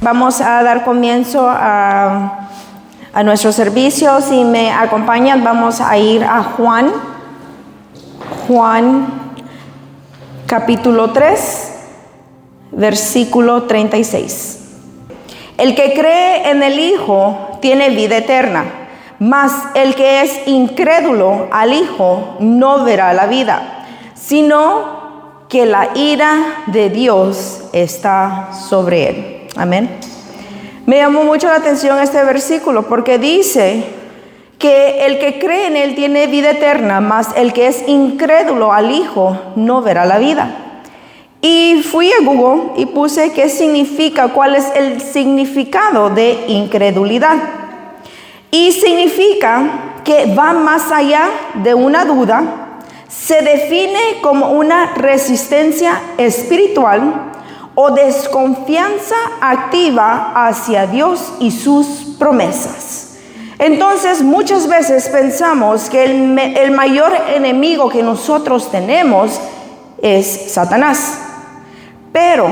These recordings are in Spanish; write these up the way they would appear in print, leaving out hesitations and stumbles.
Vamos a dar comienzo a nuestro servicio. Si me acompañan, vamos a ir a Juan capítulo 3, versículo 36. El que cree en el Hijo tiene vida eterna, mas el que es incrédulo al Hijo no verá la vida, sino que la ira de Dios está sobre él. Amén. Me llamó mucho la atención este versículo porque dice que el que cree en él tiene vida eterna, mas el que es incrédulo al Hijo no verá la vida. Y fui a Google y puse qué significa, cuál es el significado de incredulidad. Y significa que va más allá de una duda, se define como una resistencia espiritual o desconfianza activa hacia Dios y sus promesas. Entonces, muchas veces pensamos que el mayor enemigo que nosotros tenemos es Satanás. Pero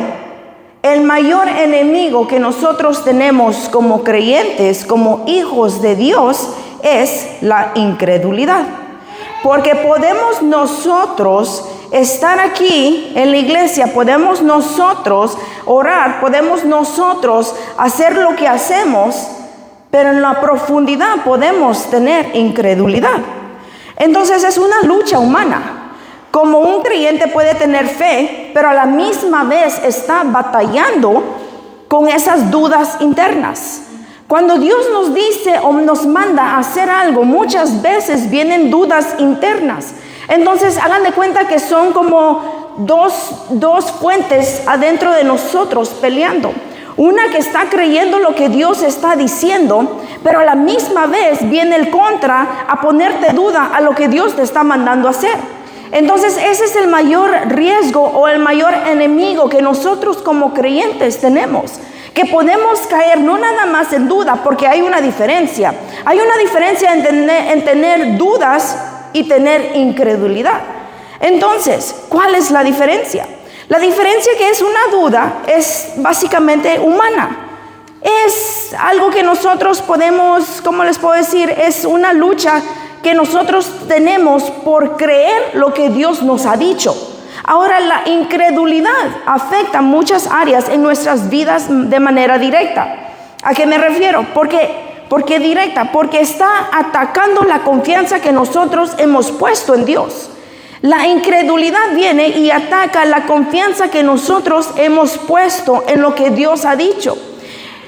el mayor enemigo que nosotros tenemos como creyentes, como hijos de Dios, es la incredulidad. Porque podemos nosotros estar aquí en la iglesia, podemos nosotros orar, podemos nosotros hacer lo que hacemos, pero en la profundidad podemos tener incredulidad. Entonces es una lucha humana. Como un creyente puede tener fe, pero a la misma vez está batallando con esas dudas internas. Cuando Dios nos dice o nos manda a hacer algo, muchas veces vienen dudas internas. Entonces hagan de cuenta que son como dos fuentes adentro de nosotros peleando. Una que está creyendo lo que Dios está diciendo, pero a la misma vez viene el contra a ponerte duda a lo que Dios te está mandando a hacer. Entonces ese es el mayor riesgo o el mayor enemigo que nosotros como creyentes tenemos. Que podemos caer no nada más en duda, porque hay una diferencia. Hay una diferencia en tener dudas y tener incredulidad. Entonces, ¿cuál es la diferencia? La diferencia que es una duda es básicamente humana. Es algo que nosotros podemos, ¿cómo les puedo decir? Es una lucha que nosotros tenemos por creer lo que Dios nos ha dicho. Ahora, la incredulidad afecta muchas áreas en nuestras vidas de manera directa. ¿A qué me refiero? ¿Por qué directa? Porque está atacando la confianza que nosotros hemos puesto en Dios. La incredulidad viene y ataca la confianza que nosotros hemos puesto en lo que Dios ha dicho.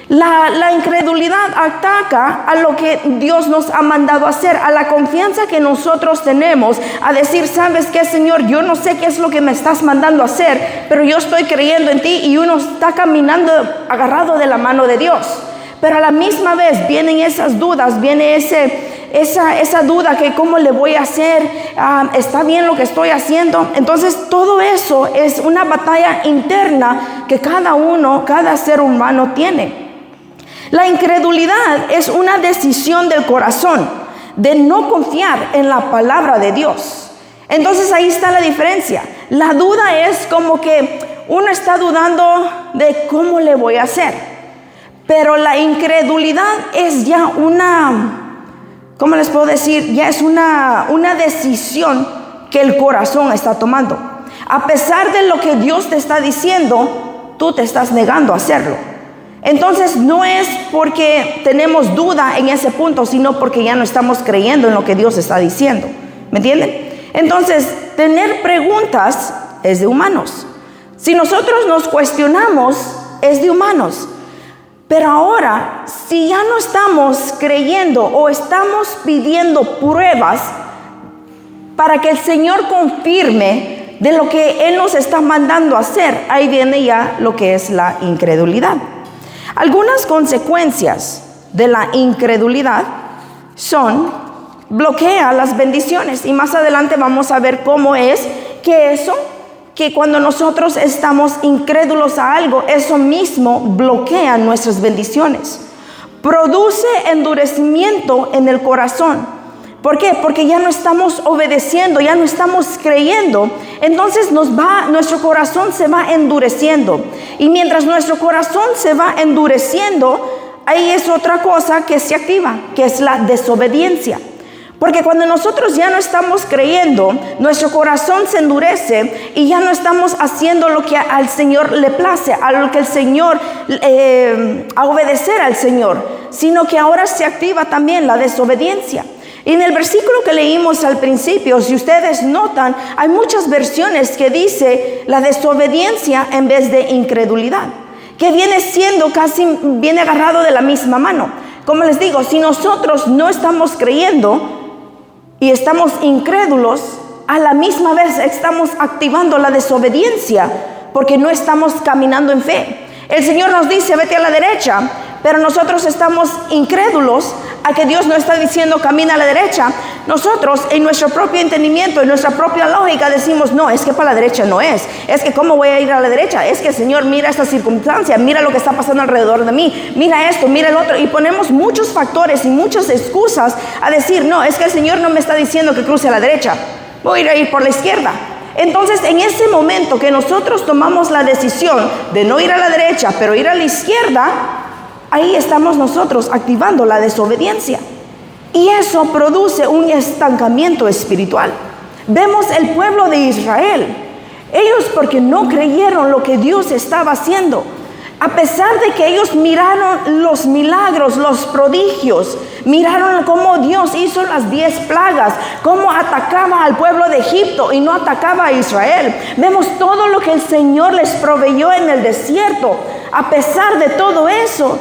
La incredulidad ataca a lo que Dios nos ha mandado a hacer, a la confianza que nosotros tenemos, a decir, ¿sabes qué, Señor? Yo no sé qué es lo que me estás mandando a hacer, pero yo estoy creyendo en ti, y uno está caminando agarrado de la mano de Dios. Pero a la misma vez vienen esas dudas, viene esa duda que cómo le voy a hacer, está bien lo que estoy haciendo. Entonces todo eso es una batalla interna que cada ser humano tiene. La incredulidad es una decisión del corazón de no confiar en la palabra de Dios. Entonces ahí está la diferencia. La duda es como que uno está dudando de cómo le voy a hacer. Pero la incredulidad es ya ¿cómo les puedo decir? Ya es una decisión que el corazón está tomando. A pesar de lo que Dios te está diciendo, tú te estás negando a hacerlo. Entonces no es porque tenemos duda en ese punto, sino porque ya no estamos creyendo en lo que Dios está diciendo. ¿Me entienden? Entonces, tener preguntas es de humanos. Si nosotros nos cuestionamos, es de humanos. Pero ahora, si ya no estamos creyendo o estamos pidiendo pruebas para que el Señor confirme de lo que Él nos está mandando a hacer, ahí viene ya lo que es la incredulidad. Algunas consecuencias de la incredulidad son bloquea las bendiciones, y más adelante vamos a ver cómo es que cuando nosotros estamos incrédulos a algo, eso mismo bloquea nuestras bendiciones. Produce endurecimiento en el corazón, ¿Por qué? Porque ya no estamos obedeciendo, ya no estamos creyendo. Entonces nuestro corazón se va endureciendo. Y mientras nuestro corazón se va endureciendo, ahí es otra cosa que se activa, que es la desobediencia. Porque cuando nosotros ya no estamos creyendo, nuestro corazón se endurece y ya no estamos haciendo lo que al Señor le place, a lo que el Señor, a obedecer al Señor, sino que ahora se activa también la desobediencia. Y en el versículo que leímos al principio, si ustedes notan, hay muchas versiones que dice la desobediencia en vez de incredulidad, que viene siendo viene agarrado de la misma mano. Como les digo, si nosotros no estamos creyendo y estamos incrédulos, a la misma vez estamos activando la desobediencia porque no estamos caminando en fe. El Señor nos dice, vete a la derecha, pero nosotros estamos incrédulos a que Dios no está diciendo camina a la derecha. Nosotros en nuestro propio entendimiento, en nuestra propia lógica decimos, no, es que para la derecha no es que cómo voy a ir a la derecha, es que Señor mira esta circunstancia, mira lo que está pasando alrededor de mí, mira esto, mira el otro, y ponemos muchos factores y muchas excusas a decir, no, es que el Señor no me está diciendo que cruce a la derecha, voy a ir por la izquierda. Entonces en ese momento que nosotros tomamos la decisión de no ir a la derecha pero ir a la izquierda, ahí estamos nosotros activando la desobediencia. Y eso produce un estancamiento espiritual. Vemos el pueblo de Israel. Ellos porque no creyeron lo que Dios estaba haciendo. A pesar de que ellos miraron los milagros, los prodigios, miraron cómo Dios hizo las 10 plagas, cómo atacaba al pueblo de Egipto y no atacaba a Israel. Vemos todo lo que el Señor les proveyó en el desierto. A pesar de todo eso,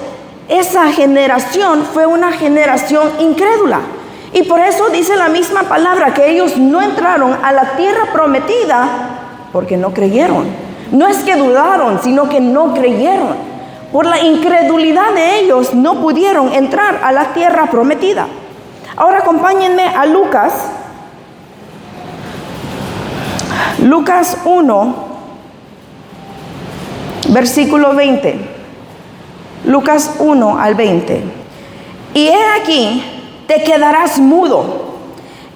esa generación fue una generación incrédula. Y por eso dice la misma palabra que ellos no entraron a la tierra prometida porque no creyeron. No es que dudaron, sino que no creyeron. Por la incredulidad de ellos no pudieron entrar a la tierra prometida. Ahora acompáñenme a Lucas 1, versículo 20. Lucas 1 al 20. Y he aquí, te quedarás mudo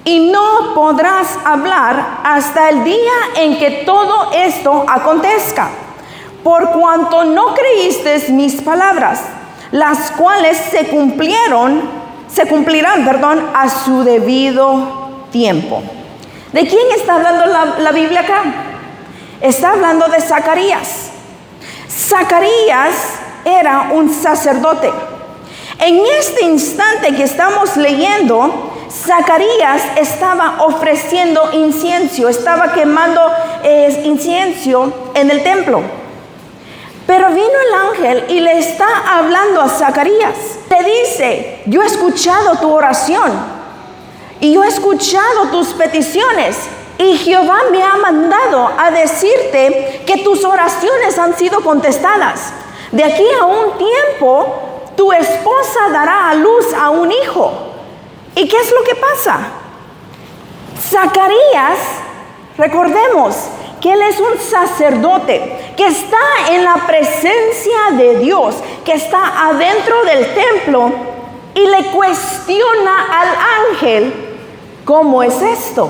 y no podrás hablar hasta el día en que todo esto acontezca, por cuanto no creíste mis palabras, las cuales se cumplirán, a su debido tiempo. ¿De quién está hablando la Biblia acá? Está hablando de Zacarías. Zacarías era un sacerdote. En este instante que estamos leyendo, Zacarías estaba ofreciendo incienso, estaba quemando incienso en el templo. Pero vino el ángel y le está hablando a Zacarías. Te dice, yo he escuchado tu oración y yo he escuchado tus peticiones. Y Jehová me ha mandado a decirte que tus oraciones han sido contestadas. De aquí a un tiempo, tu esposa dará a luz a un hijo. ¿Y qué es lo que pasa? Zacarías, recordemos que él es un sacerdote que está en la presencia de Dios, que está adentro del templo y le cuestiona al ángel, ¿cómo es esto?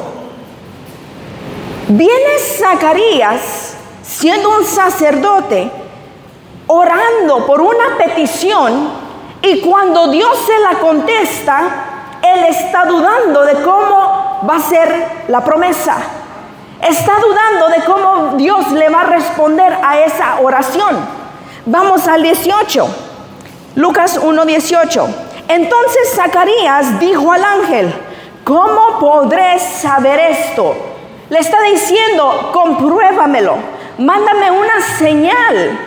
Viene Zacarías, siendo un sacerdote, orando por una petición, y cuando Dios se la contesta, él está dudando de cómo va a ser la promesa. Está dudando de cómo Dios le va a responder a esa oración. Vamos al 18. Lucas 1:18. Entonces Zacarías dijo al ángel, ¿cómo podré saber esto? Le está diciendo, compruébamelo, mándame una señal,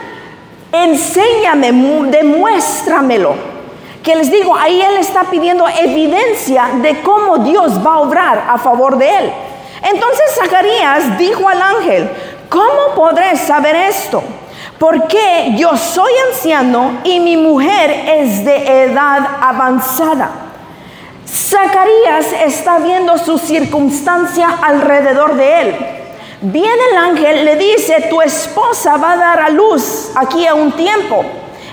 enséñame, demuéstramelo. Que les digo, ahí él está pidiendo evidencia de cómo Dios va a obrar a favor de él. Entonces Zacarías dijo al ángel, ¿cómo podré saber esto? Porque yo soy anciano y mi mujer es de edad avanzada. Zacarías está viendo su circunstancia alrededor de él. Viene el ángel, le dice, tu esposa va a dar a luz aquí a un tiempo.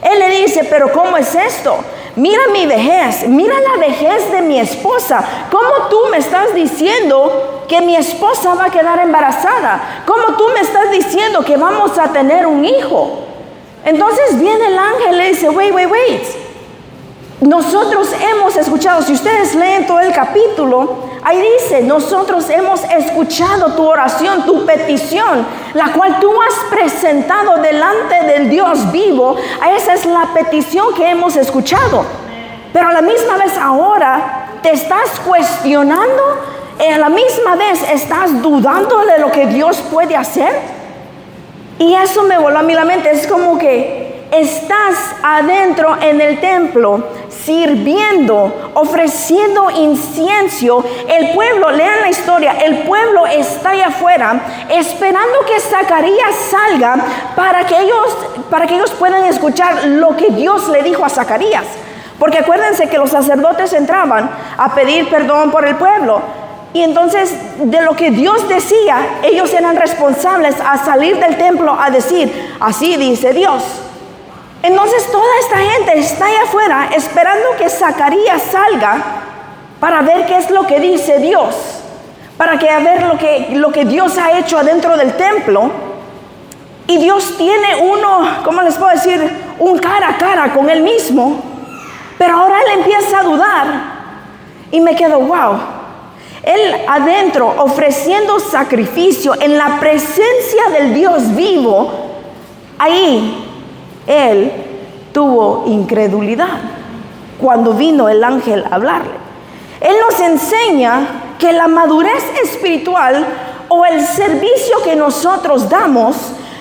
Él le dice, pero ¿cómo es esto? Mira mi vejez, mira la vejez de mi esposa. ¿Cómo tú me estás diciendo que mi esposa va a quedar embarazada? ¿Cómo tú me estás diciendo que vamos a tener un hijo? Entonces viene el ángel y le dice, wait. Nosotros hemos escuchado, si ustedes leen todo el capítulo, ahí dice, nosotros hemos escuchado tu oración, tu petición, la cual tú has presentado delante del Dios vivo. Esa es la petición que hemos escuchado. Pero a la misma vez ahora te estás cuestionando, a la misma vez estás dudando de lo que Dios puede hacer. Y eso me voló a mí la mente. Es como que estás adentro en el templo, sirviendo, ofreciendo incienso. El pueblo, lean la historia, el pueblo está allá afuera esperando que Zacarías salga para que ellos puedan escuchar lo que Dios le dijo a Zacarías. Porque acuérdense que los sacerdotes entraban a pedir perdón por el pueblo. Y entonces, de lo que Dios decía, ellos eran responsables a salir del templo a decir, así dice Dios. Entonces, toda esta gente está allá afuera esperando que Zacarías salga para ver qué es lo que dice Dios, para que ver lo que Dios ha hecho adentro del templo. Y Dios tiene ¿cómo les puedo decir? Un cara a cara con Él mismo. Pero ahora Él empieza a dudar. Y me quedo, wow. Él adentro ofreciendo sacrificio en la presencia del Dios vivo, ahí Él tuvo incredulidad cuando vino el ángel a hablarle. Él nos enseña que la madurez espiritual o el servicio que nosotros damos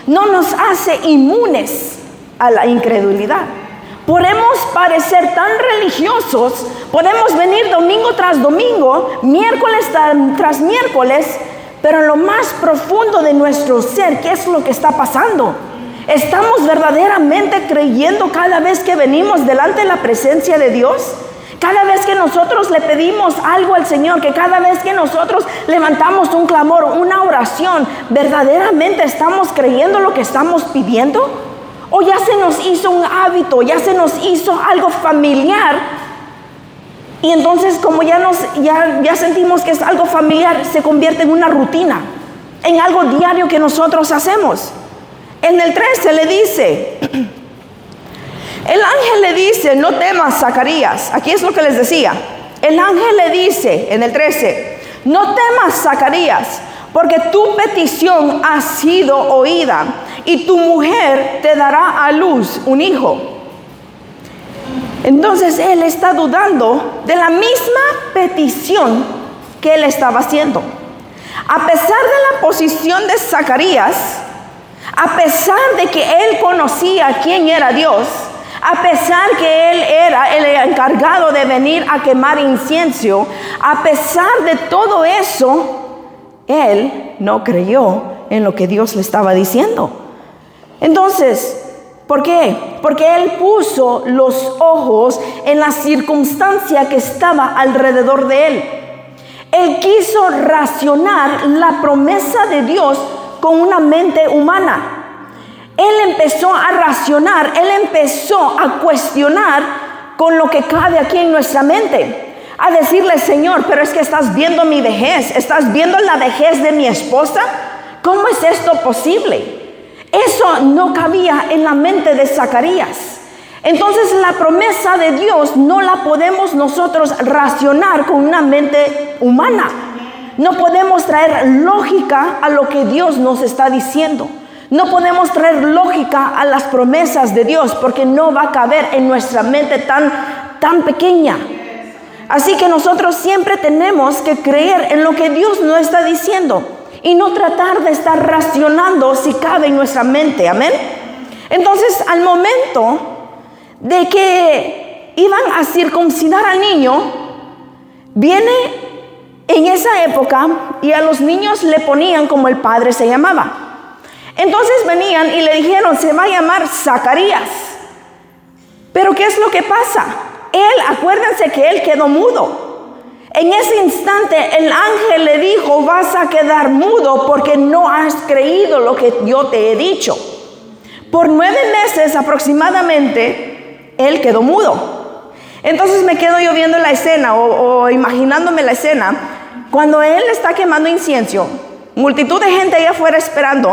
no nos hace inmunes a la incredulidad. Podemos parecer tan religiosos, podemos venir domingo tras domingo, miércoles tras miércoles, pero en lo más profundo de nuestro ser, ¿qué es lo que está pasando? ¿Estamos verdaderamente creyendo cada vez que venimos delante de la presencia de Dios? Cada vez que nosotros le pedimos algo al Señor, que cada vez que nosotros levantamos un clamor, una oración, ¿verdaderamente estamos creyendo lo que estamos pidiendo? ¿O ya se nos hizo un hábito, ya se nos hizo algo familiar? Y entonces como ya sentimos que es algo familiar, se convierte en una rutina, en algo diario que nosotros hacemos. En el 13 le dice, el ángel le dice, no temas, Zacarías. Aquí es lo que les decía. El ángel le dice en el 13, no temas, Zacarías, porque tu petición ha sido oída y tu mujer te dará a luz un hijo. Entonces él está dudando de la misma petición que él estaba haciendo. A pesar de la posición de Zacarías, a pesar de que él conocía quién era Dios, a pesar que él era el encargado de venir a quemar incienso, a pesar de todo eso, él no creyó en lo que Dios le estaba diciendo. Entonces, ¿por qué? Porque él puso los ojos en la circunstancia que estaba alrededor de él. Él quiso racionar la promesa de Dios con una mente humana. Él empezó a racionar, él empezó a cuestionar con lo que cabe aquí en nuestra mente. A decirle, Señor, pero es que estás viendo mi vejez, estás viendo la vejez de mi esposa. ¿Cómo es esto posible? Eso no cabía en la mente de Zacarías. Entonces la promesa de Dios no la podemos nosotros racionar con una mente humana. No podemos traer lógica a lo que Dios nos está diciendo. No podemos traer lógica a las promesas de Dios porque no va a caber en nuestra mente tan pequeña. Así que nosotros siempre tenemos que creer en lo que Dios nos está diciendo y no tratar de estar racionando si cabe en nuestra mente. Amén. Entonces, al momento de que iban a circuncidar al niño, viene en esa época y a los niños le ponían como el padre se llamaba. Entonces venían y le dijeron, se va a llamar Zacarías. Pero ¿qué es lo que pasa? Acuérdense que él quedó mudo. En ese instante el ángel le dijo, vas a quedar mudo porque no has creído lo que yo te he dicho. Por 9 meses aproximadamente, él quedó mudo. Entonces me quedo yo viendo la escena o imaginándome la escena. Cuando él está quemando incienso, multitud de gente allá afuera esperando,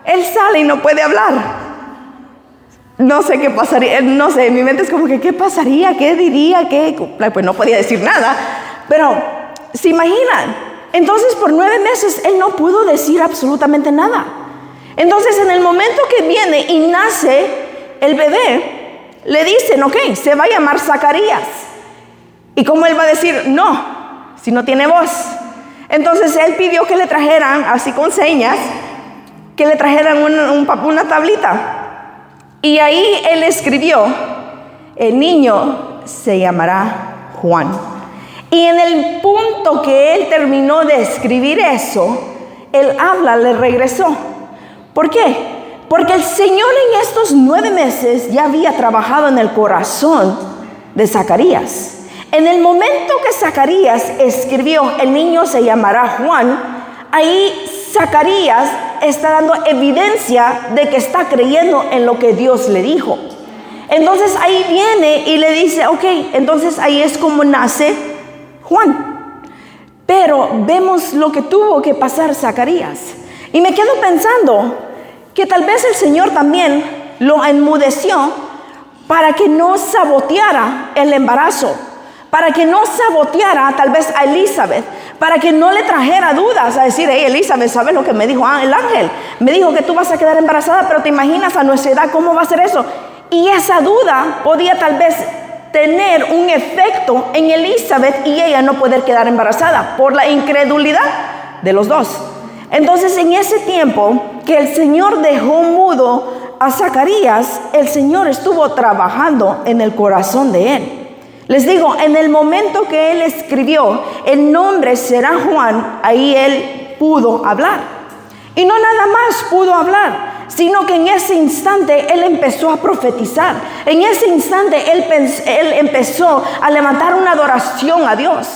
él sale y no puede hablar. No sé qué pasaría, no sé, en mi mente es como que ¿qué pasaría? ¿Qué diría? Pues no podía decir nada, pero ¿se imaginan? Entonces por 9 meses él no pudo decir absolutamente nada. Entonces en el momento que viene y nace el bebé, le dicen, ok, se va a llamar Zacarías. ¿Y cómo él va a decir? No, si no tiene voz. Entonces él pidió que le trajeran, así con señas, que le trajeran una tablita. Y ahí él escribió, el niño se llamará Juan. Y en el punto que él terminó de escribir eso, el habla le regresó. ¿Por qué? Porque el Señor en estos 9 meses ya había trabajado en el corazón de Zacarías. En el momento que Zacarías escribió, el niño se llamará Juan, ahí Zacarías está dando evidencia de que está creyendo en lo que Dios le dijo. Entonces ahí viene y le dice, ok, entonces ahí es como nace Juan. Pero vemos lo que tuvo que pasar Zacarías. Y me quedo pensando que tal vez el Señor también lo enmudeció para que no saboteara el embarazo, para que no saboteara tal vez a Elizabeth, para que no le trajera dudas a decir, hey Elizabeth, ¿sabes lo que me dijo el ángel? Me dijo que tú vas a quedar embarazada, pero te imaginas a nuestra edad cómo va a ser eso. Y esa duda podía tal vez tener un efecto en Elizabeth y ella no poder quedar embarazada por la incredulidad de los dos. Entonces en ese tiempo que el Señor dejó mudo a Zacarías, el Señor estuvo trabajando en el corazón de él. Les digo, en el momento que él escribió, el nombre será Juan, ahí él pudo hablar. Y no nada más pudo hablar, sino que en ese instante él empezó a profetizar. En ese instante él empezó a levantar una adoración a Dios.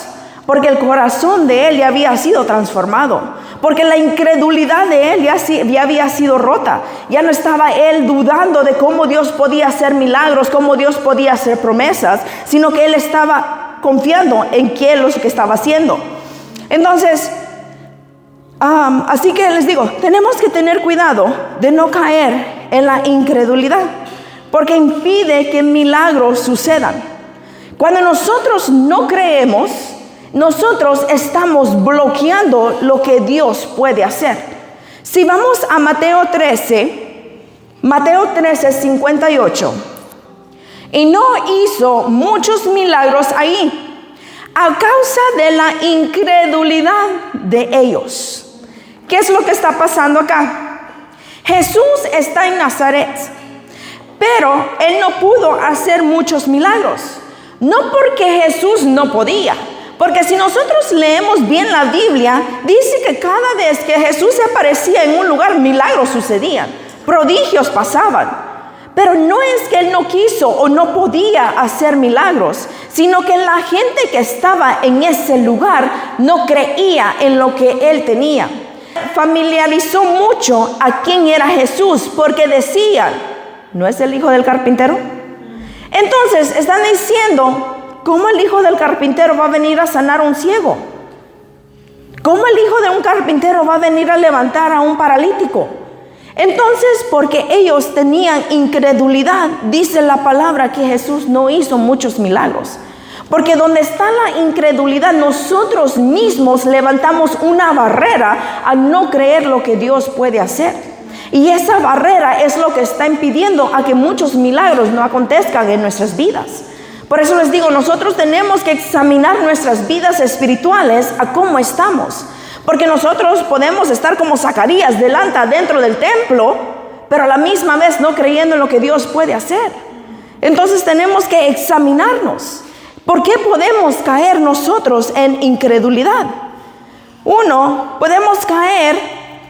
Porque el corazón de él ya había sido transformado. Porque la incredulidad de él ya había sido rota. Ya no estaba él dudando de cómo Dios podía hacer milagros, cómo Dios podía hacer promesas, sino que él estaba confiando en qué es lo que estaba haciendo. Entonces, así que les digo, tenemos que tener cuidado de no caer en la incredulidad, porque impide que milagros sucedan. Cuando nosotros no creemos, nosotros estamos bloqueando lo que Dios puede hacer. Si vamos a Mateo 13, 58. Y no hizo muchos milagros ahí, a causa de la incredulidad de ellos. ¿Qué es lo que está pasando acá? Jesús está en Nazaret, pero él no pudo hacer muchos milagros. No porque Jesús no podía. Porque si nosotros leemos bien la Biblia, dice que cada vez que Jesús se aparecía en un lugar, milagros sucedían, prodigios pasaban. Pero no es que él no quiso o no podía hacer milagros, sino que la gente que estaba en ese lugar no creía en lo que él tenía. Familiarizó mucho a quién era Jesús, porque decían, ¿no es el hijo del carpintero? Entonces están diciendo, ¿cómo el hijo del carpintero va a venir a sanar a un ciego? ¿Cómo el hijo de un carpintero va a venir a levantar a un paralítico? Entonces, porque ellos tenían incredulidad, dice la palabra que Jesús no hizo muchos milagros. Porque donde está la incredulidad, nosotros mismos levantamos una barrera a no creer lo que Dios puede hacer. Y esa barrera es lo que está impidiendo a que muchos milagros no acontezcan en nuestras vidas. Por eso les digo, nosotros tenemos que examinar nuestras vidas espirituales a cómo estamos. Porque nosotros podemos estar como Zacarías dentro del templo, pero a la misma vez no creyendo en lo que Dios puede hacer. Entonces tenemos que examinarnos. ¿Por qué podemos caer nosotros en incredulidad? Uno, podemos caer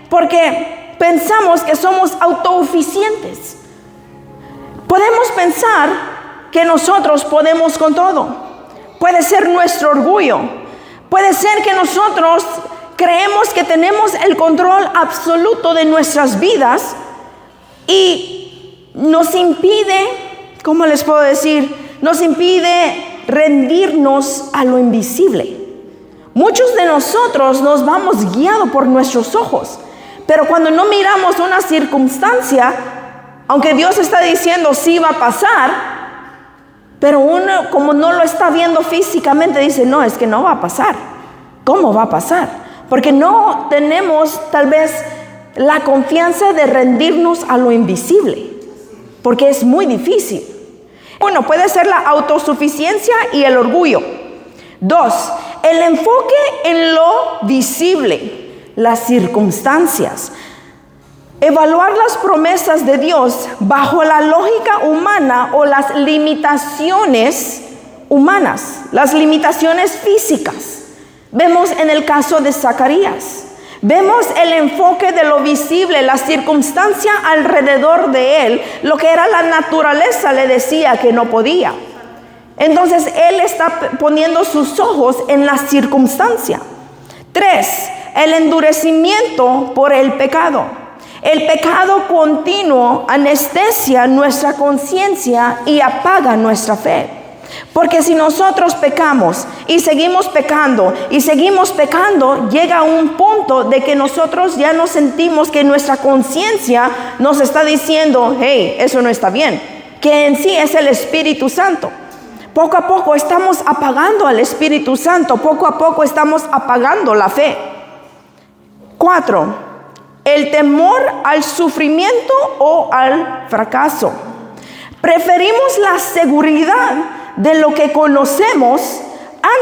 porque pensamos que somos autosuficientes. Podemos pensar que nosotros podemos con todo. Puede ser nuestro orgullo. Puede ser que nosotros creemos que tenemos el control absoluto de nuestras vidas y nos impide, ¿cómo les puedo decir? Nos impide rendirnos a lo invisible. Muchos de nosotros nos vamos guiados por nuestros ojos, pero cuando no miramos una circunstancia, aunque Dios está diciendo sí va a pasar, pero uno como no lo está viendo físicamente dice, no, es que no va a pasar. ¿Cómo va a pasar? Porque no tenemos tal vez la confianza de rendirnos a lo invisible, porque es muy difícil. Uno, puede ser la autosuficiencia y el orgullo. 2, el enfoque en lo visible, las circunstancias. Evaluar las promesas de Dios bajo la lógica humana o las limitaciones humanas, las limitaciones físicas. Vemos en el caso de Zacarías. Vemos el enfoque de lo visible, la circunstancia alrededor de él, lo que era la naturaleza le decía que no podía. Entonces él está poniendo sus ojos en la circunstancia. 3, el endurecimiento por el pecado. El pecado continuo anestesia nuestra conciencia y apaga nuestra fe. Porque si nosotros pecamos y seguimos pecando, llega a un punto de que nosotros ya no sentimos que nuestra conciencia nos está diciendo, hey, eso no está bien, que en sí es el Espíritu Santo. Poco a poco estamos apagando al Espíritu Santo, poco a poco estamos apagando la fe. 4, el temor al sufrimiento o al fracaso. Preferimos la seguridad de lo que conocemos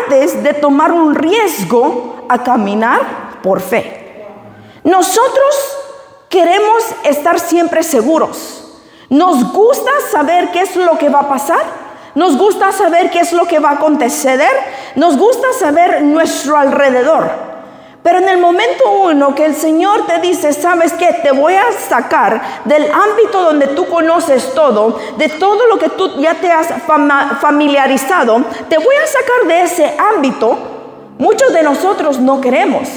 antes de tomar un riesgo a caminar por fe. Nosotros queremos estar siempre seguros. Nos gusta saber qué es lo que va a pasar. Nos gusta saber qué es lo que va a acontecer. Nos gusta saber nuestro alrededor. Pero en el momento uno que el Señor te dice, ¿sabes qué? Te voy a sacar del ámbito donde tú conoces todo, de todo lo que tú ya te has familiarizado, te voy a sacar de ese ámbito. Muchos de nosotros no queremos,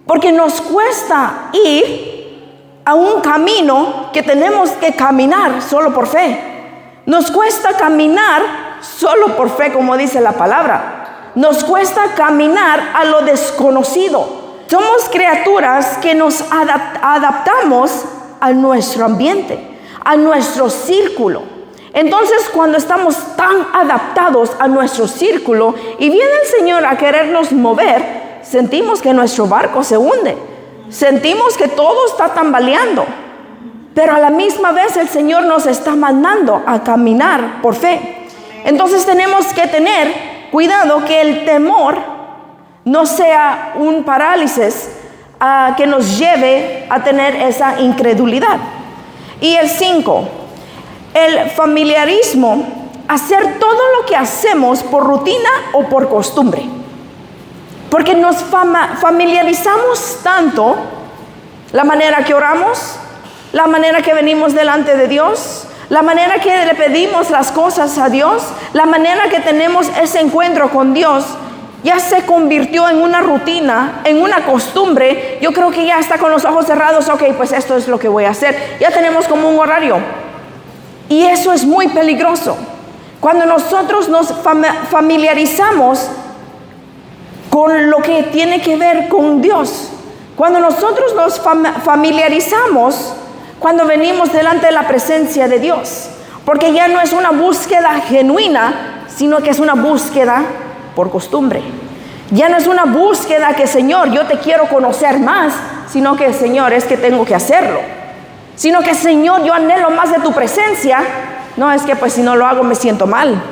porque nos cuesta ir a un camino que tenemos que caminar solo por fe. Nos cuesta caminar solo por fe, como dice la palabra. Nos cuesta caminar a lo desconocido. Somos criaturas que nos adaptamos a nuestro ambiente, a nuestro círculo. Entonces, cuando estamos tan adaptados a nuestro círculo y viene el Señor a querernos mover, sentimos que nuestro barco se hunde. Sentimos que todo está tambaleando. Pero a la misma vez el Señor nos está mandando a caminar por fe. Entonces tenemos que tener cuidado que el temor no sea un parálisis que nos lleve a tener esa incredulidad. Y el 5, el familiarismo, hacer todo lo que hacemos por rutina o por costumbre. Porque nos familiarizamos tanto, la manera que oramos, la manera que venimos delante de Dios, la manera que le pedimos las cosas a Dios, la manera que tenemos ese encuentro con Dios, ya se convirtió en una rutina, en una costumbre. Yo creo que ya está con los ojos cerrados, ok, pues esto es lo que voy a hacer. Ya tenemos como un horario. Y eso es muy peligroso. Cuando nosotros nos familiarizamos con lo que tiene que ver con Dios, cuando nosotros nos familiarizamos, cuando venimos delante de la presencia de Dios, porque ya no es una búsqueda genuina, sino que es una búsqueda por costumbre. Ya no es una búsqueda que, Señor, yo te quiero conocer más, sino que, Señor, es que tengo que hacerlo. Sino que, Señor, yo anhelo más de tu presencia. No, es que pues si no lo hago me siento mal.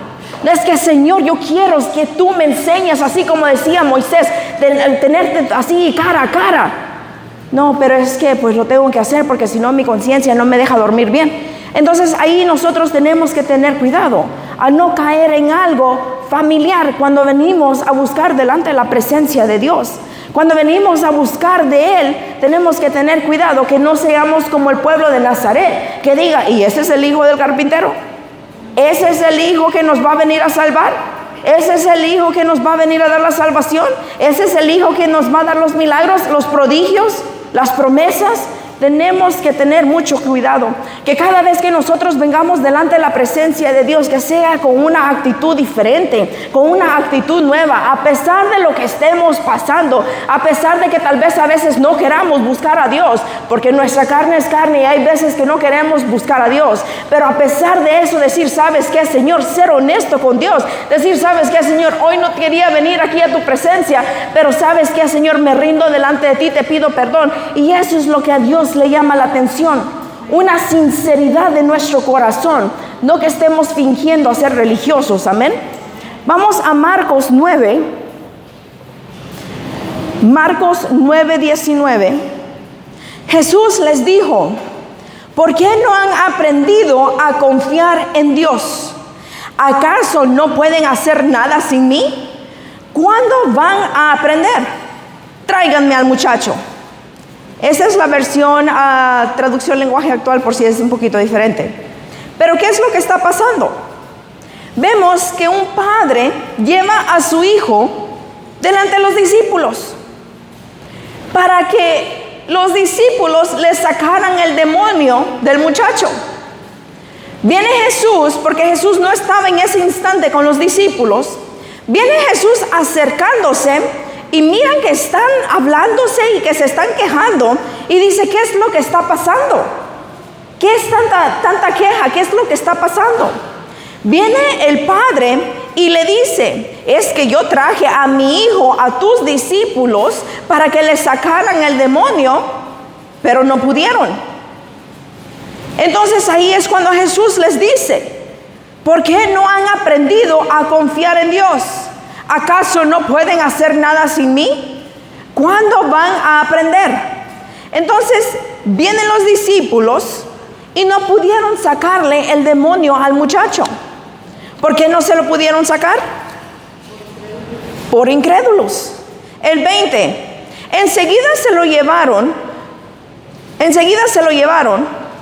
No, es que, Señor, yo quiero que tú me enseñes, así como decía Moisés, de tenerte así cara a cara. No, pero es que pues lo tengo que hacer porque si no mi conciencia no me deja dormir bien. Entonces ahí nosotros tenemos que tener cuidado a no caer en algo familiar cuando venimos a buscar delante de la presencia de Dios. Cuando venimos a buscar de Él, tenemos que tener cuidado que no seamos como el pueblo de Nazaret, que diga, ¿y ese es el hijo del carpintero? ¿Ese es el hijo que nos va a venir a salvar? ¿Ese es el hijo que nos va a venir a dar la salvación? ¿Ese es el hijo que nos va a dar los milagros, los prodigios, las promesas? tenemos que tener mucho cuidado, que cada vez que nosotros vengamos delante de la presencia de Dios, que sea con una actitud diferente, con una actitud nueva, a pesar de lo que estemos pasando, a pesar de que tal vez a veces no queramos buscar a Dios, porque nuestra carne es carne y hay veces que no queremos buscar a Dios, pero a pesar de eso decir, ¿sabes qué, Señor? Ser honesto con Dios, decir, ¿sabes qué, Señor? Hoy no quería venir aquí a tu presencia, pero ¿sabes qué, Señor? Me rindo delante de ti, te pido perdón. Y eso es lo que a Dios le llama la atención, una sinceridad de nuestro corazón, no que estemos fingiendo a ser religiosos, amén. Vamos a Marcos 9, Marcos 9:19. Jesús les dijo, ¿por qué no han aprendido a confiar en Dios? ¿Acaso no pueden hacer nada sin mí? ¿Cuándo van a aprender? Tráiganme al muchacho. Esa es la versión traducción lenguaje actual, por si es un poquito diferente. Pero ¿qué es lo que está pasando? Vemos que un padre lleva a su hijo delante de los discípulos para que los discípulos le sacaran el demonio del muchacho. Viene Jesús, porque Jesús no estaba en ese instante con los discípulos. Viene Jesús acercándose y miran que están hablándose y que se están quejando. Y dice, ¿qué es lo que está pasando? ¿Qué es tanta queja? ¿Qué es lo que está pasando? Viene el padre y le dice, es que yo traje a mi hijo, a tus discípulos, para que le sacaran el demonio, pero no pudieron. Entonces ahí es cuando Jesús les dice, ¿por qué no han aprendido a confiar en Dios? ¿Acaso no pueden hacer nada sin mí? ¿Cuándo van a aprender? Entonces vienen los discípulos y no pudieron sacarle el demonio al muchacho. ¿Por qué no se lo pudieron sacar? Por incrédulos. El 20. Enseguida se lo llevaron.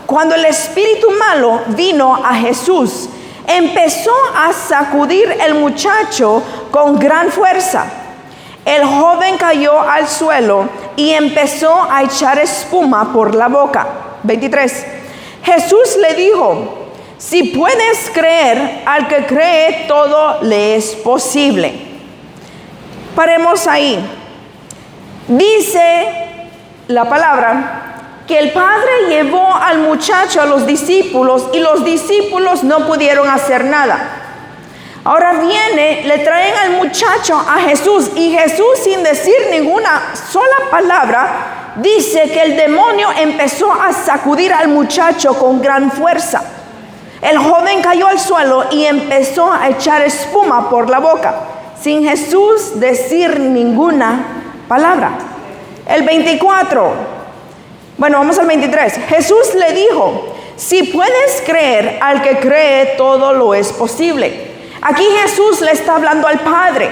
Cuando el espíritu malo vino a Jesús, empezó a sacudir el muchacho con gran fuerza. El joven cayó al suelo y empezó a echar espuma por la boca. 23. Jesús le dijo, si puedes creer, al que cree todo le es posible. Paremos ahí. Dice la palabra que el padre llevó al muchacho a los discípulos y los discípulos no pudieron hacer nada. Ahora viene, le traen al muchacho a Jesús y Jesús, sin decir ninguna sola palabra, dice que el demonio empezó a sacudir al muchacho con gran fuerza. El joven cayó al suelo y empezó a echar espuma por la boca, sin Jesús decir ninguna palabra. El 24. Bueno, vamos al 23. Jesús le dijo, si puedes creer, al que cree todo lo es posible. Aquí Jesús le está hablando al padre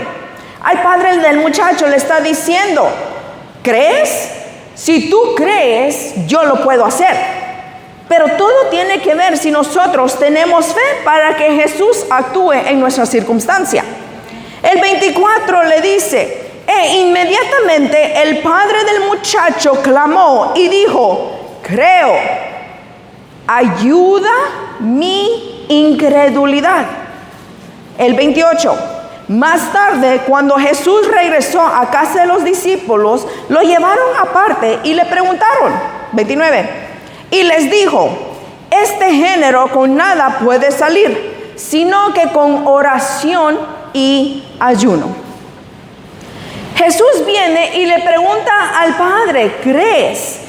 del muchacho, le está diciendo, ¿crees? Si tú crees, yo lo puedo hacer. Pero todo tiene que ver si nosotros tenemos fe para que Jesús actúe en nuestra circunstancia. El 24 le dice, inmediatamente el padre del muchacho clamó y dijo, creo, ayuda mi incredulidad. El 28, más tarde, cuando Jesús regresó a casa de los discípulos, lo llevaron aparte y le preguntaron, 29, y les dijo, este género con nada puede salir, sino que con oración y ayuno. Jesús viene y le pregunta al padre, ¿crees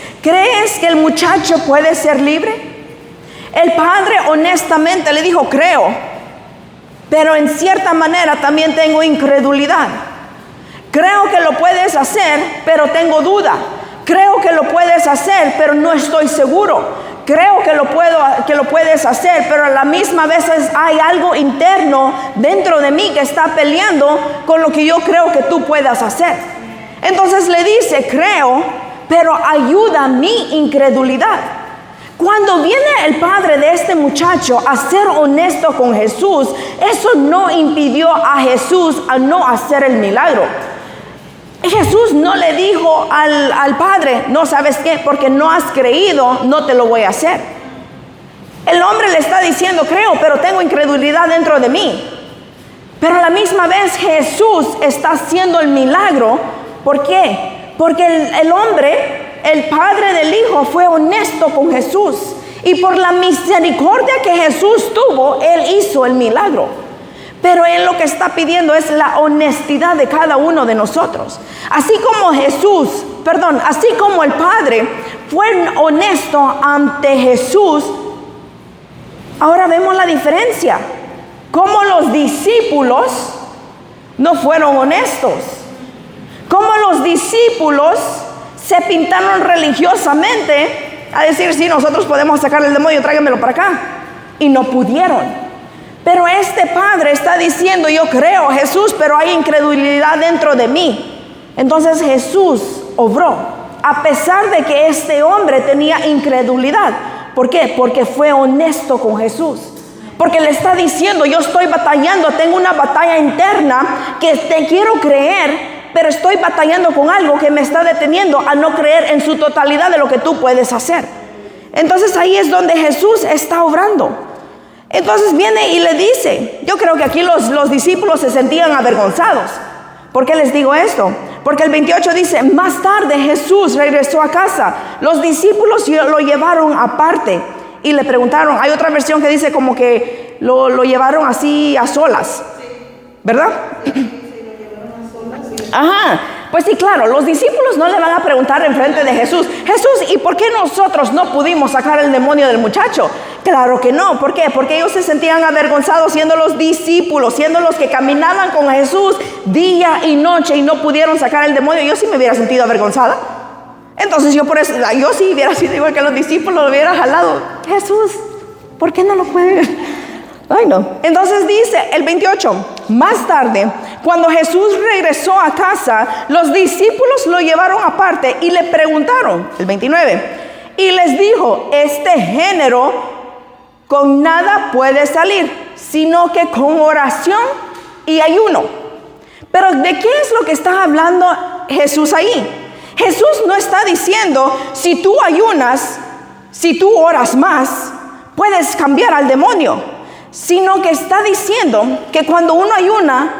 que el muchacho puede ser libre? El padre honestamente le dijo, creo, pero en cierta manera también tengo incredulidad. Creo que lo puedes hacer, pero tengo duda. Creo que lo puedes hacer, pero no estoy seguro. Creo que lo puedes hacer, pero a la misma vez hay algo interno dentro de mí que está peleando con lo que yo creo que tú puedas hacer. Entonces le dice, creo, pero ayuda mi incredulidad. Cuando viene el padre de este muchacho a ser honesto con Jesús, eso no impidió a Jesús a no hacer el milagro. Jesús no le dijo al padre, no, ¿sabes qué? Porque no has creído, no te lo voy a hacer. El hombre le está diciendo, creo, pero tengo incredulidad dentro de mí. Pero a la misma vez Jesús está haciendo el milagro. ¿Por qué? Porque el hombre, el padre del hijo, fue honesto con Jesús. Y por la misericordia que Jesús tuvo, Él hizo el milagro. Pero Él lo que está pidiendo es la honestidad de cada uno de nosotros. Así como así como el Padre fue honesto ante Jesús, ahora vemos la diferencia. Cómo los discípulos no fueron honestos. Cómo los discípulos se pintaron religiosamente a decir, sí, nosotros podemos sacar el demonio, tráigamelo para acá. Y no pudieron. Pero este padre está diciendo, yo creo, Jesús, pero hay incredulidad dentro de mí. Entonces Jesús obró, a pesar de que este hombre tenía incredulidad. ¿Por qué? Porque fue honesto con Jesús. Porque le está diciendo, yo estoy batallando, tengo una batalla interna que te quiero creer, pero estoy batallando con algo que me está deteniendo a no creer en su totalidad de lo que tú puedes hacer. Entonces ahí es donde Jesús está obrando. Entonces viene y le dice, yo creo que aquí los discípulos se sentían avergonzados. ¿Por qué les digo esto? Porque el 28 dice, más tarde Jesús regresó a casa. Los discípulos lo llevaron aparte y le preguntaron. Hay otra versión que dice como que lo llevaron así a solas, ¿verdad? Ajá, pues sí, claro, los discípulos no le van a preguntar en frente de Jesús, ¿y por qué nosotros no pudimos sacar el demonio del muchacho? Claro que no. ¿Por qué? Porque ellos se sentían avergonzados siendo los discípulos, siendo los que caminaban con Jesús día y noche y no pudieron sacar el demonio. Yo sí me hubiera sentido avergonzada. Entonces yo sí hubiera sido igual que los discípulos, lo hubiera jalado. Jesús, ¿por qué no lo pueden? Ay, no. Entonces dice el 28, más tarde, cuando Jesús regresó a casa, los discípulos lo llevaron aparte y le preguntaron, el 29, y les dijo, este género con nada puede salir, sino que con oración y ayuno. Pero ¿de qué es lo que está hablando Jesús ahí? Jesús no está diciendo, si tú ayunas, si tú oras más, puedes cambiar al demonio. Sino que está diciendo que cuando uno ayuna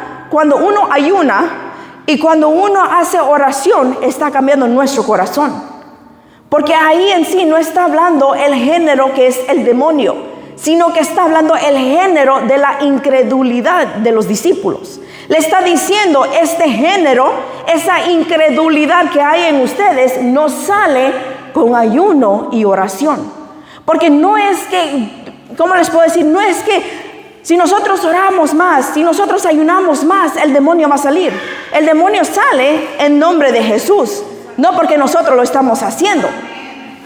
y cuando uno hace oración, está cambiando nuestro corazón. Porque ahí en sí no está hablando el género que es el demonio, sino que está hablando el género de la incredulidad de los discípulos. Le está diciendo, este género, esa incredulidad que hay en ustedes, no sale con ayuno y oración. Porque no es que, ¿cómo les puedo decir? No es que si nosotros oramos más, si nosotros ayunamos más, el demonio va a salir. El demonio sale en nombre de Jesús, no porque nosotros lo estamos haciendo.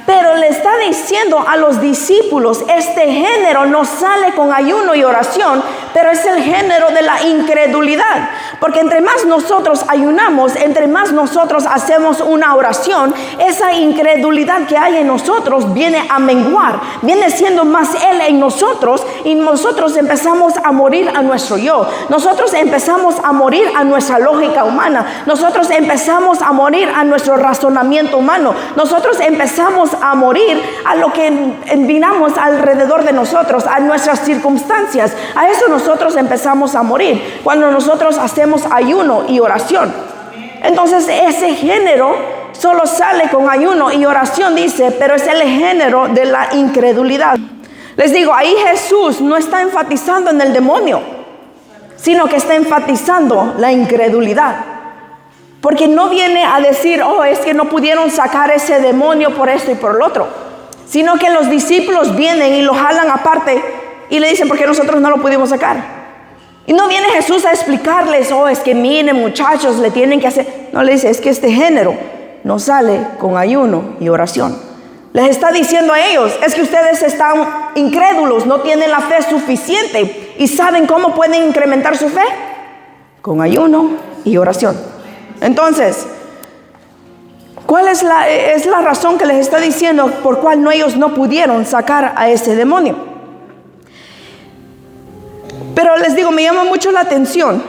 Pero le está diciendo a los discípulos, este género no sale con ayuno y oración, pero es el género de la incredulidad. Porque entre más nosotros ayunamos, entre más nosotros hacemos una oración, esa incredulidad que hay en nosotros viene a menguar, viene siendo más Él en nosotros y nosotros empezamos a morir a nuestro yo. Nosotros empezamos a morir a nuestra lógica humana. Nosotros empezamos a morir a nuestro razonamiento humano. Nosotros empezamos a morir a lo que miramos alrededor de nosotros, a nuestras circunstancias. A eso nosotros empezamos a morir cuando nosotros hacemos ayuno y oración. Entonces ese género solo sale con ayuno y oración, dice, pero es el género de la incredulidad. Les digo, ahí Jesús no está enfatizando en el demonio, sino que está enfatizando la incredulidad. Porque no viene a decir, es que no pudieron sacar ese demonio por esto y por lo otro. Sino que los discípulos vienen y lo jalan aparte y le dicen, ¿por qué nosotros no lo pudimos sacar? Y no viene Jesús a explicarles, es que miren muchachos, le tienen que hacer. No, le dice, es que este género no sale con ayuno y oración. Les está diciendo a ellos, es que ustedes están incrédulos, no tienen la fe suficiente. ¿Y saben cómo pueden incrementar su fe? Con ayuno y oración. Entonces, ¿cuál es la razón que les está diciendo por cual ellos no pudieron sacar a ese demonio? Pero les digo, me llama mucho la atención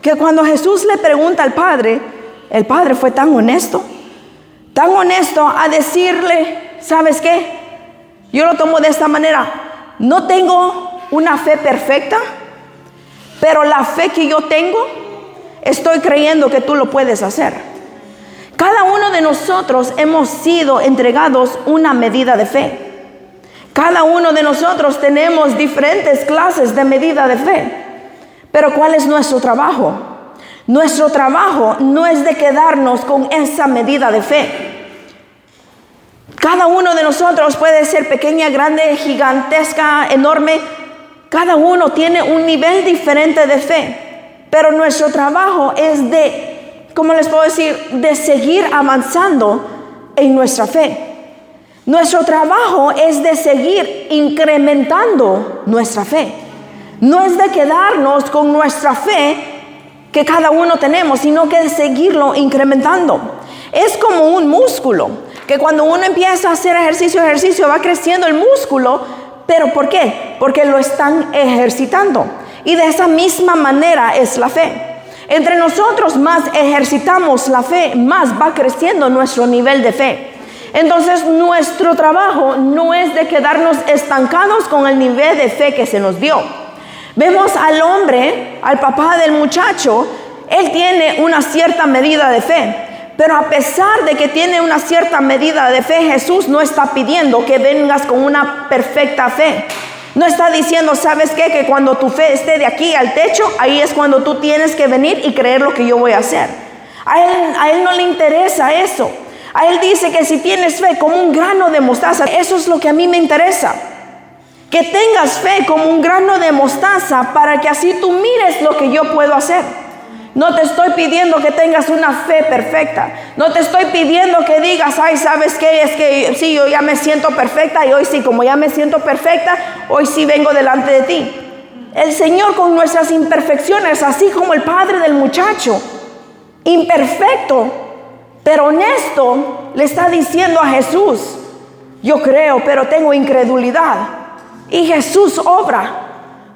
que cuando Jesús le pregunta al Padre, el padre fue tan honesto a decirle, ¿sabes qué? Yo lo tomo de esta manera. No tengo una fe perfecta, pero la fe que yo tengo, estoy creyendo que tú lo puedes hacer. Cada uno de nosotros hemos sido entregados una medida de fe. Cada uno de nosotros tenemos diferentes clases de medida de fe. Pero ¿cuál es nuestro trabajo? Nuestro trabajo no es de quedarnos con esa medida de fe. Cada uno de nosotros puede ser pequeña, grande, gigantesca, enorme. Cada uno tiene un nivel diferente de fe. Pero nuestro trabajo es de, ¿cómo les puedo decir? De seguir avanzando en nuestra fe. Nuestro trabajo es de seguir incrementando nuestra fe. No es de quedarnos con nuestra fe que cada uno tenemos, sino que de seguirlo incrementando. Es como un músculo, que cuando uno empieza a hacer ejercicio va creciendo el músculo. ¿Pero por qué? Porque lo están ejercitando. Y de esa misma manera es la fe. Entre nosotros más ejercitamos la fe, más va creciendo nuestro nivel de fe. Entonces nuestro trabajo no es de quedarnos estancados con el nivel de fe que se nos dio. Vemos al hombre, al papá del muchacho, él tiene una cierta medida de fe. Pero a pesar de que tiene una cierta medida de fe, Jesús no está pidiendo que vengas con una perfecta fe. No está diciendo, ¿sabes qué? Que cuando tu fe esté de aquí al techo, ahí es cuando tú tienes que venir y creer lo que yo voy a hacer. A él no le interesa eso. A él dice que si tienes fe como un grano de mostaza, eso es lo que a mí me interesa. Que tengas fe como un grano de mostaza para que así tú mires lo que yo puedo hacer. No te estoy pidiendo que tengas una fe perfecta. No te estoy pidiendo que digas, ay, ¿sabes qué? Es que sí, yo ya me siento perfecta y hoy sí, como ya me siento perfecta, hoy sí vengo delante de ti. El Señor con nuestras imperfecciones, así como el padre del muchacho, imperfecto, pero honesto, le está diciendo a Jesús, yo creo, pero tengo incredulidad. Y Jesús obra,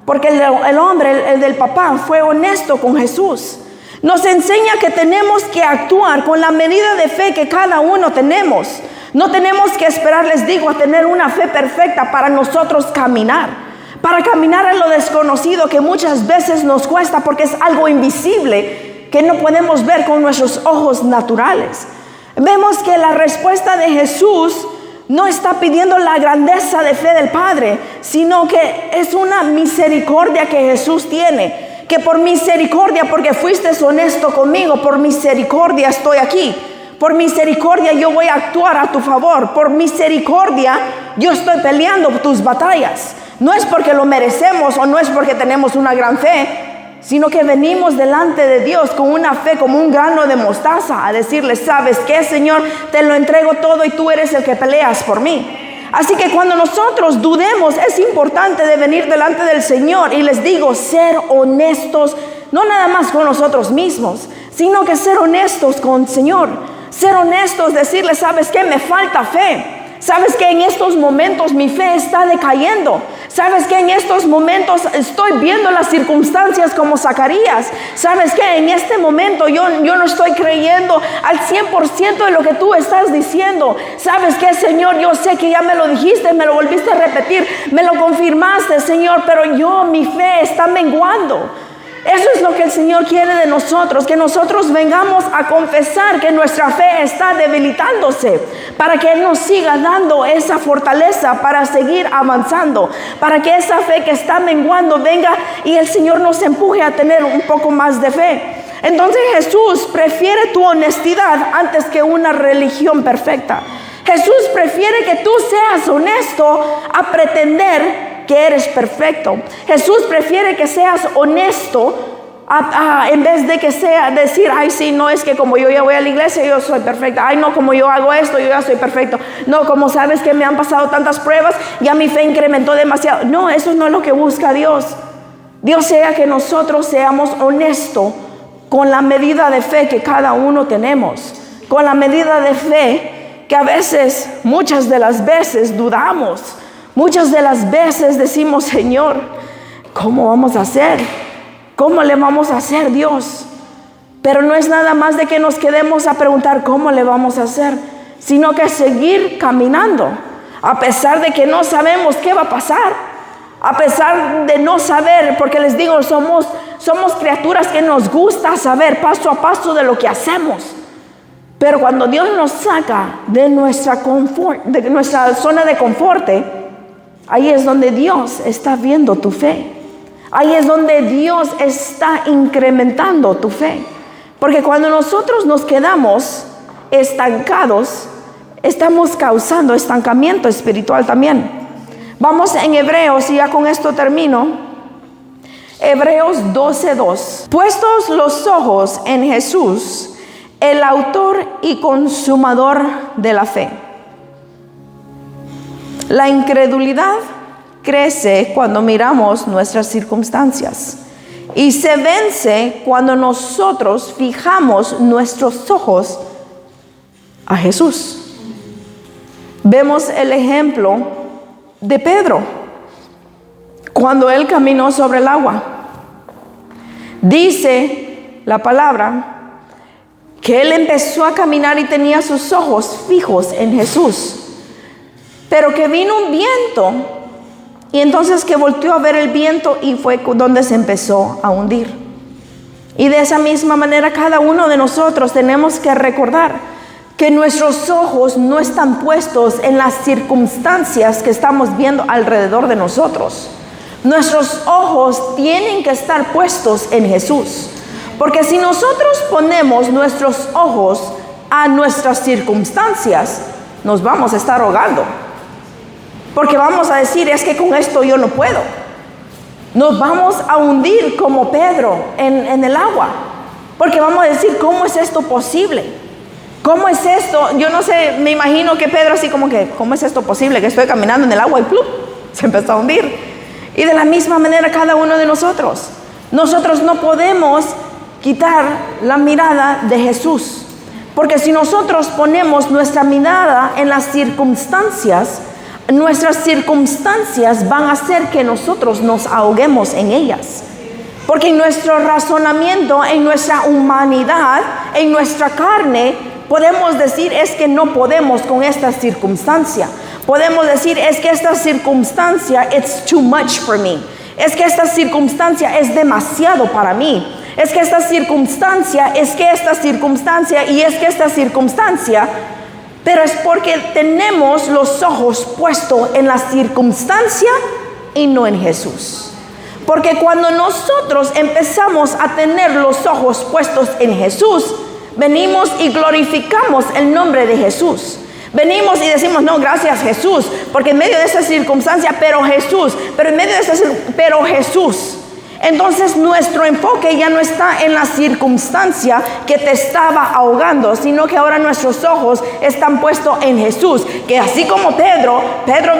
porque el hombre, el del papá, fue honesto con Jesús. Nos enseña que tenemos que actuar con la medida de fe que cada uno tenemos. No tenemos que esperar, les digo, a tener una fe perfecta para nosotros caminar. Para caminar en lo desconocido que muchas veces nos cuesta porque es algo invisible que no podemos ver con nuestros ojos naturales. Vemos que la respuesta de Jesús no está pidiendo la grandeza de fe del Padre, sino que es una misericordia que Jesús tiene. Que por misericordia, porque fuiste honesto conmigo, por misericordia estoy aquí. Por misericordia yo voy a actuar a tu favor. Por misericordia yo estoy peleando tus batallas. No es porque lo merecemos o no es porque tenemos una gran fe, sino que venimos delante de Dios con una fe como un grano de mostaza a decirle, ¿sabes qué, Señor? Te lo entrego todo y tú eres el que peleas por mí. Así que cuando nosotros dudemos, es importante de venir delante del Señor. Y les digo, ser honestos, no nada más con nosotros mismos, sino que ser honestos con el Señor. Ser honestos, decirle, ¿sabes qué? Me falta fe. ¿Sabes que en estos momentos mi fe está decayendo? ¿Sabes que en estos momentos estoy viendo las circunstancias como Zacarías? ¿Sabes que en este momento yo no estoy creyendo al 100% de lo que tú estás diciendo? ¿Sabes que, Señor? Yo sé que ya me lo dijiste, me lo volviste a repetir, me lo confirmaste, Señor, pero mi fe está menguando. Eso es lo que el Señor quiere de nosotros, que nosotros vengamos a confesar que nuestra fe está debilitándose, para que Él nos siga dando esa fortaleza para seguir avanzando, para que esa fe que está menguando venga y el Señor nos empuje a tener un poco más de fe. Entonces Jesús prefiere tu honestidad antes que una religión perfecta. Jesús prefiere que tú seas honesto a pretender que eres perfecto. Jesús prefiere que seas honesto en vez de que sea decir, ay sí, no es que como yo ya voy a la iglesia yo soy perfecta, ay no, como yo hago esto yo ya soy perfecto, no, como sabes que me han pasado tantas pruebas, ya mi fe incrementó demasiado. No, eso no es lo que busca Dios. Dios sea que nosotros seamos honestos con la medida de fe que cada uno tenemos, con la medida de fe que a veces, muchas de las veces dudamos. Muchas de las veces decimos, Señor, ¿cómo vamos a hacer? ¿Cómo le vamos a hacer, Dios? Pero no es nada más de que nos quedemos a preguntar cómo le vamos a hacer, sino que seguir caminando, a pesar de que no sabemos qué va a pasar, a pesar de no saber, porque les digo, somos criaturas que nos gusta saber paso a paso de lo que hacemos. Pero cuando Dios nos saca de nuestra zona de confort, ahí es donde Dios está viendo tu fe. Ahí es donde Dios está incrementando tu fe. Porque cuando nosotros nos quedamos estancados, estamos causando estancamiento espiritual también. Vamos en Hebreos, y ya con esto termino. Hebreos 12:2. Puestos los ojos en Jesús, el autor y consumador de la fe. La incredulidad crece cuando miramos nuestras circunstancias y se vence cuando nosotros fijamos nuestros ojos a Jesús. Vemos el ejemplo de Pedro cuando él caminó sobre el agua. Dice la palabra que él empezó a caminar y tenía sus ojos fijos en Jesús, pero que vino un viento, y entonces que volteó a ver el viento y fue donde se empezó a hundir. Y de esa misma manera cada uno de nosotros tenemos que recordar que nuestros ojos no están puestos en las circunstancias que estamos viendo alrededor de nosotros. Nuestros ojos tienen que estar puestos en Jesús. Porque si nosotros ponemos nuestros ojos a nuestras circunstancias, nos vamos a estar ahogando. Porque vamos a decir, es que con esto yo no puedo. Nos vamos a hundir como Pedro en el agua. Porque vamos a decir, ¿cómo es esto posible? ¿Cómo es esto? Yo no sé, me imagino que Pedro así como que, ¿cómo es esto posible? Que estoy caminando en el agua y ¡plum! Se empezó a hundir. Y de la misma manera cada uno de nosotros. Nosotros no podemos quitar la mirada de Jesús, porque si nosotros ponemos nuestra mirada en las circunstancias, nuestras circunstancias van a hacer que nosotros nos ahoguemos en ellas, porque en nuestro razonamiento, en nuestra humanidad, en nuestra carne, podemos decir es que no podemos con esta circunstancia, podemos decir es que esta circunstancia it's too much for me, es que esta circunstancia es demasiado para mí. Es que esta circunstancia, pero es porque tenemos los ojos puestos en la circunstancia y no en Jesús. Porque cuando nosotros empezamos a tener los ojos puestos en Jesús, venimos y glorificamos el nombre de Jesús. Venimos y decimos, no, gracias Jesús, porque en medio de esa circunstancia, pero Jesús. Entonces nuestro enfoque ya no está en la circunstancia que te estaba ahogando, sino que ahora nuestros ojos están puestos en Jesús. Que así como Pedro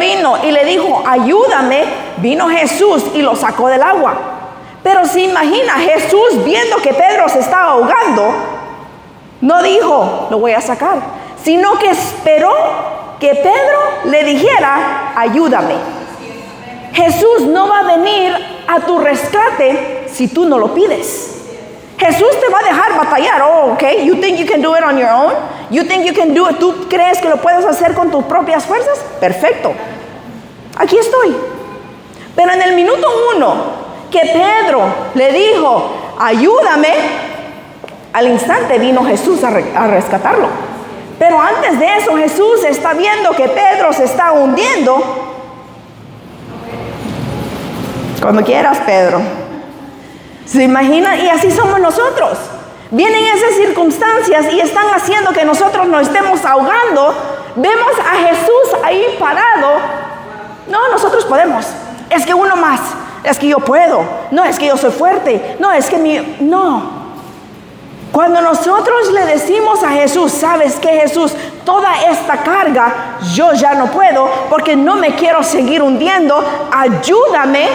vino y le dijo, ayúdame, vino Jesús y lo sacó del agua. Pero se imagina, Jesús viendo que Pedro se estaba ahogando, no dijo, lo voy a sacar, sino que esperó que Pedro le dijera, ayúdame. Jesús no va a venir a tu rescate si tú no lo pides. Jesús te va a dejar batallar. Oh, okay, you think you can do it on your own? You think you can do it? ¿Tú crees que lo puedes hacer con tus propias fuerzas? Perfecto. Aquí estoy. Pero en el minuto 1 que Pedro le dijo, ayúdame, al instante vino Jesús a rescatarlo. Pero antes de eso, Jesús está viendo que Pedro se está hundiendo. Cuando quieras, Pedro. ¿Se imagina? Y así somos nosotros. Vienen esas circunstancias y están haciendo que nosotros nos estemos ahogando. Vemos a Jesús ahí parado. No, nosotros podemos. Es que uno más. Es que yo puedo. No, es que yo soy fuerte. No, es que no. Cuando nosotros le decimos a Jesús, ¿sabes qué, Jesús? Toda esta carga yo ya no puedo porque no me quiero seguir hundiendo. Ayúdame.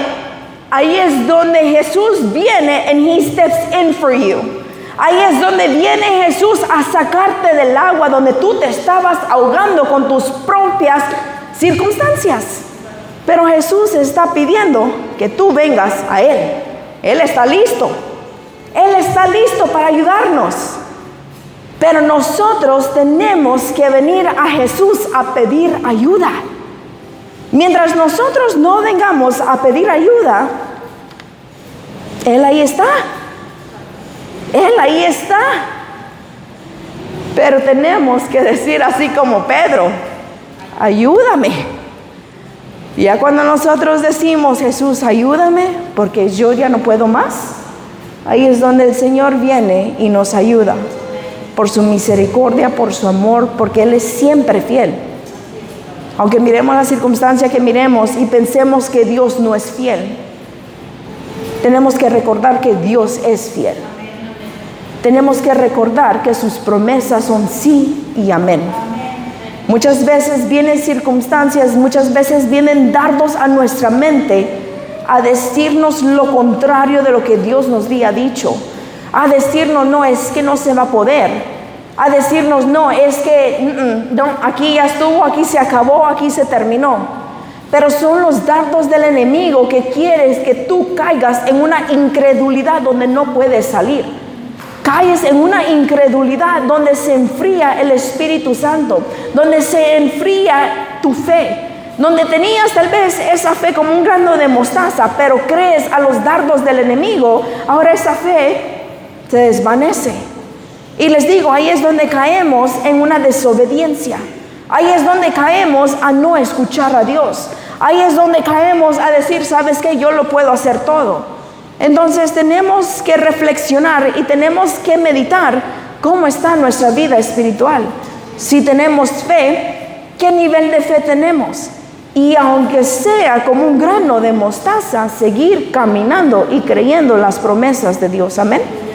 Ahí es donde Jesús viene and He steps in for you. Ahí es donde viene Jesús a sacarte del agua donde tú te estabas ahogando con tus propias circunstancias. Pero Jesús está pidiendo que tú vengas a Él. Él está listo. Él está listo para ayudarnos. Pero nosotros tenemos que venir a Jesús a pedir ayuda. Mientras nosotros no vengamos a pedir ayuda, Él ahí está. Él ahí está. Pero tenemos que decir así como Pedro: ayúdame. Ya cuando nosotros decimos: Jesús, ayúdame, porque yo ya no puedo más, ahí es donde el Señor viene y nos ayuda. Por su misericordia, por su amor, porque Él es siempre fiel. Aunque miremos la circunstancia que miremos y pensemos que Dios no es fiel, tenemos que recordar que Dios es fiel. Tenemos que recordar que sus promesas son sí y amén. Muchas veces vienen circunstancias, muchas veces vienen dardos a nuestra mente a decirnos lo contrario de lo que Dios nos había dicho. A decirnos: no, es que no se va a poder. A decirnos: no, es que no, aquí ya estuvo, aquí se acabó, aquí se terminó. Pero son los dardos del enemigo que quiere que tú caigas en una incredulidad donde no puedes salir. Caes en una incredulidad donde se enfría el Espíritu Santo, donde se enfría tu fe, donde tenías tal vez esa fe como un grano de mostaza, pero crees a los dardos del enemigo. Ahora esa fe se desvanece. Y les digo, ahí es donde caemos en una desobediencia. Ahí es donde caemos a no escuchar a Dios. Ahí es donde caemos a decir: ¿sabes qué? Yo lo puedo hacer todo. Entonces tenemos que reflexionar y tenemos que meditar cómo está nuestra vida espiritual. Si tenemos fe, ¿qué nivel de fe tenemos? Y aunque sea como un grano de mostaza, seguir caminando y creyendo las promesas de Dios. Amén.